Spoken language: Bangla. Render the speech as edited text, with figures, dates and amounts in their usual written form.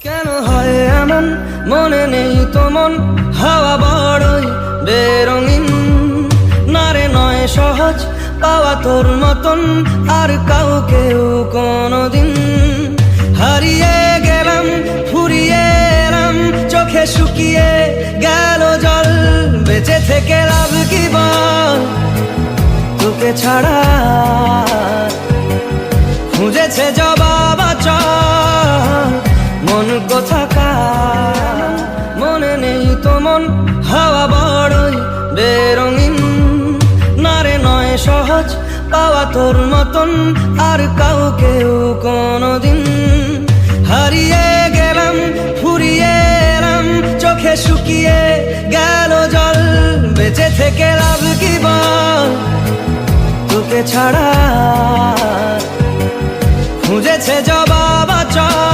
কেন হয় এমন মনে নেই তো মন হাওয়া বড়ই বেরঙিন নারে নয় সহজ পাওয়া তোর মতন আর কাউকেও কোনোদিন হারিয়ে গেলাম ফুরিয়ে এলাম চোখে শুকিয়ে গেল জল বেঁচে থেকে লাভ কি বল তোকে ছাড়া খুঁজেছে জবাব চল মন কোথাকার মনে নেই তো মন হাওয়া বড়ই বেরঙিন নারে নয় সহজ পাওয়া তোর মতন আর কাউকেও কোনোদিন হারিয়ে গেলাম ফুরিয়ে এলাম চোখে শুকিয়ে গেল জল বেঁচে থেকে লাভ কি বল তোকে ছাড়া খুঁজেছে জবাব চল